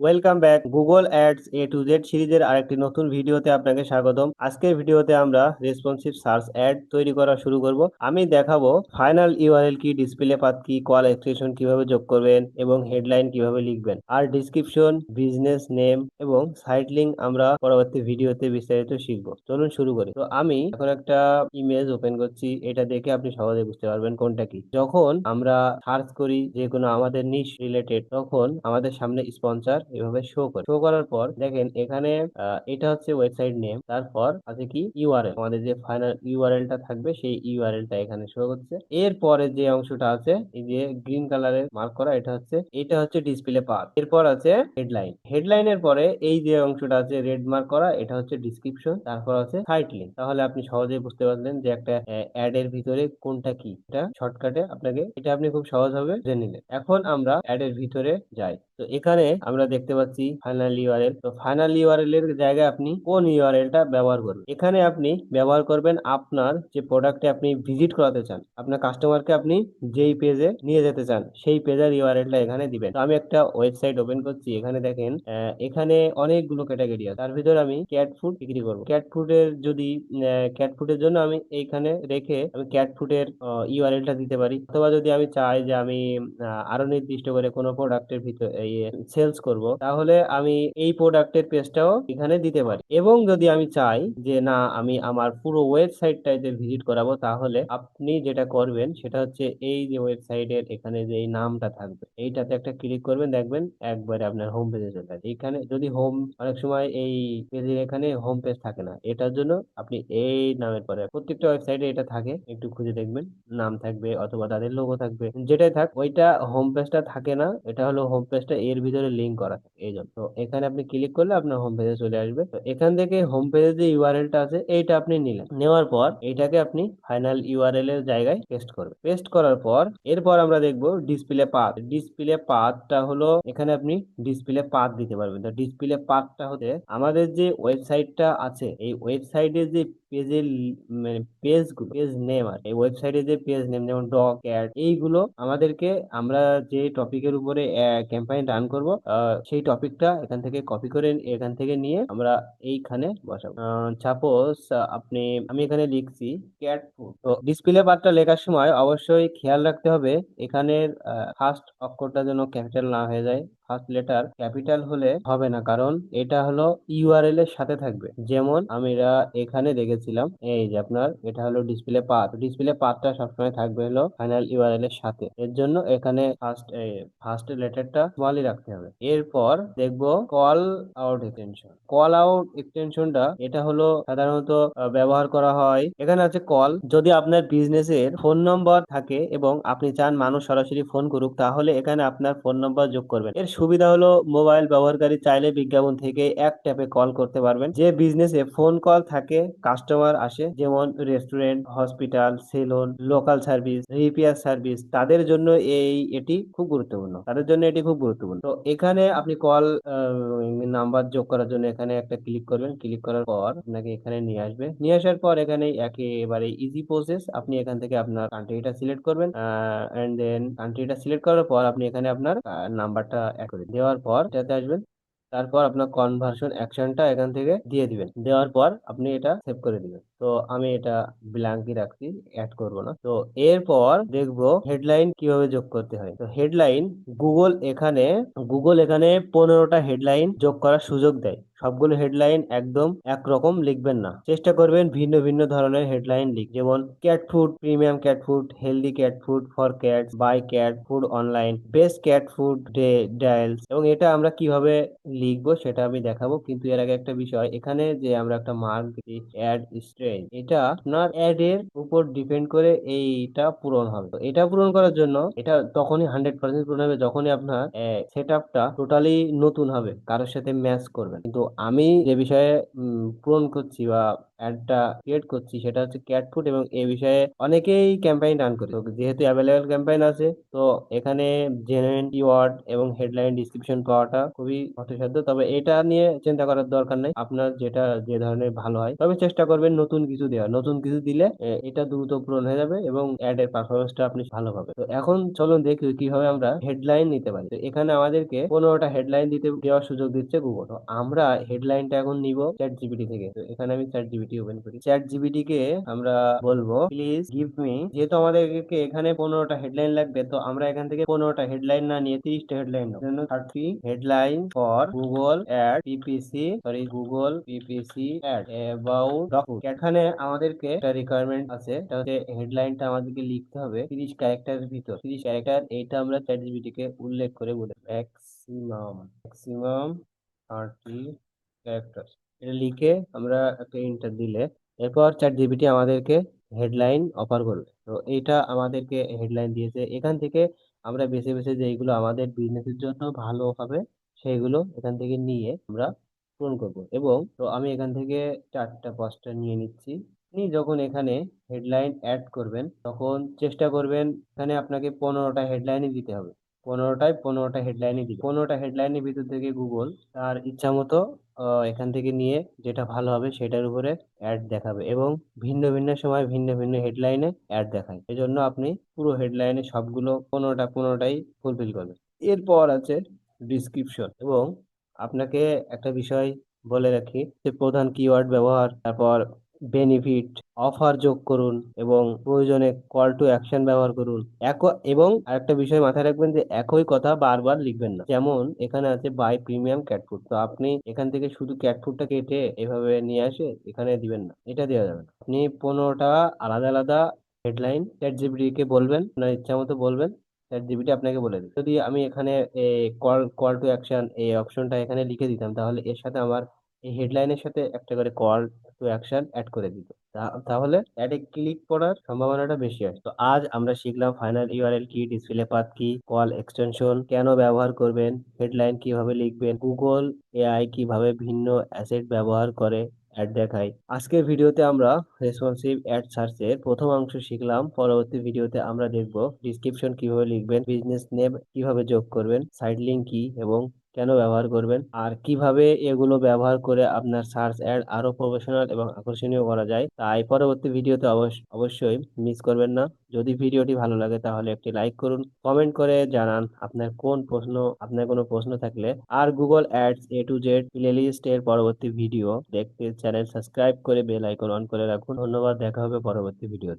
Welcome back Google ads A to Z সিরিজের আরেকটি নতুন ভিডিওতে আপনাকে স্বাগতম। আজকের ভিডিওতে আমরা রেসপন্সিভ সার্চ অ্যাড তৈরি করা শুরু করব। আমি দেখাবো ফাইনাল ইউআরএল কি, ডিসপ্লে পাথ কি, কল এক্সটেনশন কিভাবে যোগ করবেন এবং হেডলাইন কিভাবে লিখবেন, আর ডিসক্রিপশন, বিজনেস নেম এবং সাইট লিংক আমরা পরবর্তী ভিডিওতে বিস্তারিত শিখবো। চলুন শুরু করি। তো আমি এখন একটা ইমেজ ওপেন করছি, এটা দেখে আপনি সহজে বুঝতে পারবেন কোনটা কি। যখন আমরা সার্চ করি যে কোনো আমাদের নিশ রিলেটেড, তখন আমাদের সামনে স্পন্সর এভাবে শো করার পর দেখেন এখানে এটা হচ্ছে ওয়েবসাইট নেম, তারপর আছে কি ইউআরএল, আমাদের যে ফাইনাল ইউআরএল টা থাকবে সেই ইউআরএল টা এখানে শো করছে। এরপরে যে অংশটা আছে এই যে গ্রিন কালারের মার্ক করা, এটা হচ্ছে ডিসপ্লে পাথ। এরপর আছে হেডলাইন, হেডলাইনের পরে এই যে অংশটা আছে রেড মার্ক করা, এটা হচ্ছে ডিসক্রিপশন, তারপর আছে সাইট লিংক। তাহলে আপনি সহজেই বুঝতে পারলেন যে একটা অ্যাড এর ভিতরে কোনটা কি। এটা শর্টকাটে আপনাকে, এটা আপনি খুব সহজভাবে জেনে নিলেন। এখন আমরা অ্যাড এর ভিতরে যাই। তো এখানে আমরা দেখতে পাচ্ছি ফাইনাল ইউআরএল। তো ফাইনাল ইউআরএল এর জায়গায় আপনি কোন ইউআরএল টা ব্যবহার করবেন, এখানে আপনি ব্যবহার করবেন আপনার যে প্রোডাক্টে আপনি ভিজিট করাতে চান, আপনার কাস্টমারকে আপনি যেই পেজে নিয়ে যেতে চান সেই পেজের ইউআরএল টা এখানে দিবেন। তো আমি একটা ওয়েবসাইট ওপেন করছি, এখানে দেখেন এখানে অনেকগুলো ক্যাটাগরি আছে, তার ভিতরে আমি ক্যাট ফুড বিক্রি করবো। ক্যাট ফুডের যদি ক্যাট ফুডের জন্য আমি এইখানে রেখে আমি ক্যাট ফুডের ইউআরএল টা দিতে পারি, অথবা যদি আমি চাই যে আমি আরো নির্দিষ্ট করে কোনো প্রোডাক্টের ভিতরে সেলস করব, তাহলে আমি এই প্রোডাক্টের পেজটাও এখানে দিতে পারি। এবং যদি আমি চাই যে না, আমি আমার পুরো ওয়েবসাইটটাতে ভিজিট করাবো, তাহলে আপনি যেটা করবেন সেটা হচ্ছে এই যে ওয়েবসাইটের এখানে যে এই নামটা থাকবে এইটাতে একটা ক্লিক করবেন, দেখবেন একবারে আপনার হোম পেজে চলে আসবে। এখানে যদি হোম, অনেক সময় এই পেজের এখানে হোম পেজ থাকে না, এটার জন্য আপনি এই নামের পরে প্রত্যেকটা ওয়েবসাইটে এটা থাকে, একটু খুঁজে দেখবেন নাম থাকবে অথবা তাদের লোগো থাকবে, যেটাই থাক ওইটা হোম পেজটা থাকে না, এটা হলো হোম পেজটা এর ভিতরে লিঙ্ক করা থাকে এই জন্য। তো এখানে আপনি ক্লিক করলে আপনার হোম পেজে চলে আসবে। তো এখান থেকে হোম পেজে যে ইউআরএল টা আছে এইটা আপনি নিলেন, নেওয়ার পর এইটাকে আপনি ফাইনাল ইউআরএল এর জায়গায় পেস্ট করবেন। পেস্ট করার পর এরপর আমরা দেখব ডিসপ্লে পাথ। ডিসপ্লে পাথটা হলো এখানে আপনি ডিসপ্লে পাথ দিতে পারবেন। তো ডিসপ্লে পাথটা হতে আমাদের যে ওয়েবসাইটটা আছে এই ওয়েবসাইটে যে পেজের মানে পেজ নেম আর এই ওয়েবসাইটে যে পেজ নেম, যেমন ডগ, ক্যাট, এইগুলো আমাদেরকে, আমরা যে টপিকের উপরে ক্যাম্পেইন রান করব সেই টপিকটা এখান থেকে কপি করে এখান থেকে নিয়ে আমরা এইখানে বসাবো। সাপোজ আপনি, আমি এখানে লিখছি ক্যাট ফুড। তো ডিসপ্লে বারটা লেখার সময় অবশ্যই খেয়াল রাখতে হবে এখানের ফার্স্ট অক্ষরটা যেন ক্যাপিটাল না হয়ে যায়। ফার্স্ট লেটার ক্যাপিটাল হলে হবে না, কারণ এটা হলো ইউআরএল এর সাথে থাকবে। যেমন আমরা এখানে দেখেছিলাম এই যে আপনার এটা হলো ডিসপ্লে পাথ, ডিসপ্লে পাথটা সবসময় থাকবে হলো ফাইনাল ইউআরএল এর সাথে, এর জন্য এখানে ফার্স্ট লেটারটা স্মলই রাখতে হবে। এরপর দেখবো call out extension. Call out এক্সটেনশনটা এটা হলো সাধারণত ব্যবহার করা হয়, এখানে আছে কল। যদি আপনার বিজনেসের ফোন নম্বর থাকে এবং আপনি চান মানুষ সরাসরি ফোন করুক, তাহলে এখানে আপনার ফোন নম্বর যোগ করবেন। এর সুবিধা হলো মোবাইল ব্যবহারকারী চাইলে বিজ্ঞাপন থেকে এক ট্যাপে কল করতে পারবেন। যে বিজনেসে ফোন কল থাকে, কাস্টমার আসে, যেমন restaurant, hospital, salon, local service, repair service, তাদের জন্য এটি খুব গুরুত্বপূর্ণ, তাদের জন্য এটি খুব গুরুত্বপূর্ণ। তো এখানে আপনি কল নাম্বার যোগ করার জন্য এখানে একটা ক্লিক করবেন, ক্লিক করার পর আপনাকে এখানে নিয়ে আসবে। নিয়ে আসার পর এখানে একেবারে ইজি প্রসেস, আপনি এখান থেকে আপনার কান্ট্রিটা সিলেক্ট করবেন, এন্ড দেন কান্ট্রিটা সিলেক্ট করার পর আপনি এখানে আপনার নাম্বারটা অ্যাড করে দেওয়ার পর এটাতে আসবেন। তারপর আপনার কনভার্সন অ্যাকশনটা এখান থেকে দিয়ে দিবেন, দেওয়ার পর আপনি এটা সেভ করে দিবেন। তো আমি এটা ব্ল্যাঙ্কই রাখছি, অ্যাড করব না। তো এরপর দেখবো হেডলাইন কিভাবে যোগ করতে হয়। তো হেডলাইন, গুগল এখানে 15টা হেডলাইন যোগ করার সুযোগ দেয়। সবগুলো হেডলাইন একদম একরকম লিখবেন না, চেষ্টা করবেন ভিন্ন ভিন্ন ধরনের হেডলাইন লিখ, যেমন cat food, premium cat food, healthy cat food, for cats, buy cat food online, best cat food deals. এবং এটা আমরা কিভাবে লিখবো সেটা আমি দেখাবো, কিন্তু এর আগে একটা বিষয়, এখানে যে আমরা একটা মার্ক দিই অ্যাড স্ট্রেঞ্জ, এটা আপনার অ্যাড এর উপর ডিপেন্ড করে এইটা পূরণ হবে। তো এটা পূরণ করার জন্য এটা তখনই 100% পূরণ হবে যখনই আপনার সেট আপটা টোটালি নতুন হবে, কারোর সাথে ম্যাচ করবে। কিন্তু আমি যে বিষয়ে পূরণ করছি বা অ্যাডটা ক্রিয়েট করছি সেটা হচ্ছে ক্যাট ফুড, এবং এই বিষয়ে অনেকেই ক্যাম্পেইন রান করে। তো যেহেতু অ্যাভেলেবেল ক্যাম্পেইন আছে, তো এখানে জেনুইন কিওয়ার্ড এবং হেডলাইন ডিসক্রিপশন পাওয়াটা খুবই কষ্টসাধ্য। তবে এটা নিয়ে চিন্তা করার দরকার নেই, আপনার যেটা যে ধরনের ভালো হয়। তবে চেষ্টা করবেন নতুন কিছু দেওয়ার, নতুন কিছু দিলে এটা দ্রুত পূরণ হয়ে যাবে এবং অ্যাড এর পারফরমেন্সটা আপনি ভালো পাবেন। তো এখন চলুন দেখি কিভাবে আমরা হেডলাইন নিতে পারি। তো এখানে আমাদেরকে 15টা হেডলাইন দিতে দেওয়ার সুযোগ দিচ্ছে গুগল। তো আমরা হেডলাইনটা এখন নিব চ্যাট জিপিটি থেকে। তো এখানে আমি চ্যাট জিপিটি ওপেন করি। চ্যাট জিপিটি কে আমরা বলবো প্লিজ গিভ মি, যেহেতু আমাদেরকে এখানে 15টা হেডলাইন লাগবে, তো আমরা এখান থেকে 15টা হেডলাইন না নিয়ে 30টা হেডলাইন নেব। জন্য 30 headline for Google ad PPC, sorry Google PPC ad about document. এখানে আমাদেরকে একটা রিকোয়ারমেন্ট আছে, এটা হচ্ছে হেডলাইনটা আমাদেরকে লিখতে হবে 30 ক্যারেক্টারের ভিতর। 30 ক্যারেক্টার, এইটা আমরা চ্যাট জিপিটি কে উল্লেখ করে বলে ম্যাক্সিমাম ম্যাক্সিমাম 30 ক্যারেক্টার, এটা লিখে আমরা একটা ইন্টার দিলে এরপর চ্যাট জিপিটি আমাদেরকে হেডলাইন অফার করবে। তো এইটা আমাদেরকে হেডলাইন দিয়েছে, এখান থেকে আমরা বেছে বেছে যেইগুলো আমাদের বিজনেসের জন্য ভালো হবে সেইগুলো এখান থেকে নিয়ে আমরা পূরণ করব। এবং তো আমি এখান থেকে 4টা 5টা নিয়ে নিচ্ছি। আপনি যখন এখানে হেডলাইন অ্যাড করবেন তখন চেষ্টা করবেন এখানে আপনাকে 15টা হেডলাইনই দিতে হবে। 15টা হেডলাইনই দিবে। 15টা হেডলাইনের ভিতর থেকে গুগল তার ইচ্ছা মতো এখান থেকে নিয়ে যেটা ভালো হবে সেটার উপরে অ্যাড দেখাবে, এবং ভিন্ন ভিন্ন সময় ভিন্ন ভিন্ন হেডলাইনে অ্যাড দেখায়। এজন্য আপনি পুরো হেডলাইনে সবগুলো 15টাই ফুলফিল করবেন। এরপর আছে ডিসক্রিপশন, এবং আপনাকে একটা বিষয় বলে রাখি যে প্রধান কিওয়ার্ড ব্যবহার, তারপর বেনিফিট, অফার যোগ করুন এবং প্রয়োজনে কল টু অ্যাকশন ব্যবহার করুন। এবং আরেকটা বিষয় মাথায় রাখবেন যে একই কথা বারবার লিখবেন না। যেমন এখানে আছে বাই প্রিমিয়াম ক্যাট ফুড, তো আপনি এখান থেকে শুধু ক্যাট ফুডটা কেটে এভাবে নিয়ে আসে এখানে দিবেন না, এটা দেওয়া যাবে না। আপনি 15টা আলাদা আলাদা হেডলাইন চ্যাট জিপিটি কে বলবেন, আপনার ইচ্ছা মতো বলবেন, চ্যাট জিপিটি আপনাকে বলে দিবে। যদি আমি এখানে কল কল টু অ্যাকশন এই অপশনটা এখানে লিখে দিতাম, তাহলে এর সাথে আমার এই হেডলাইনের সাথে একটা করে কল টু অ্যাকশন অ্যাড করে দিত। তাহলে অ্যাডে ক্লিক করার সম্ভাবনাটা বেশি হয়। তো আজ আমরা শিখলাম ফাইনাল ইউআরএল কি, ডিসপ্লে পাথ কি, কল এক্সটেনশন কেন ব্যবহার করবেন, হেডলাইন কিভাবে লিখবেন, গুগল এআই কিভাবে ভিন্ন অ্যাসেট ব্যবহার করে অ্যাড দেখায়। আজকের ভিডিওতে আমরা রেসপন্সিভ অ্যাড সার্চের প্রথম অংশ শিখলাম। পরবর্তী ভিডিওতে আমরা দেখব ডিসক্রিপশন কিভাবে লিখবেন, বিজনেস নেম কিভাবে যোগ করবেন, সাইড লিঙ্ক কি এবং কেন ব্যবহার করবেন, আর কিভাবে এগুলো ব্যবহার করে আপনার সার্চ অ্যাড আরো প্রফেশনাল এবং আকর্ষণীয় করা যায়। তাই পরবর্তী ভিডিওতে অবশ্যই মিস করবেন না। যদি ভিডিওটি ভালো লাগে তাহলে একটি লাইক করুন, কমেন্ট করে জানান আপনার কোনো প্রশ্ন থাকলে। আর Google ads A to Z playlist এর পরবর্তী ভিডিও দেখতে চ্যানেল সাবস্ক্রাইব করে বেল আইকন অন করে রাখুন। ধন্যবাদ, দেখা হবে পরবর্তী ভিডিওতে।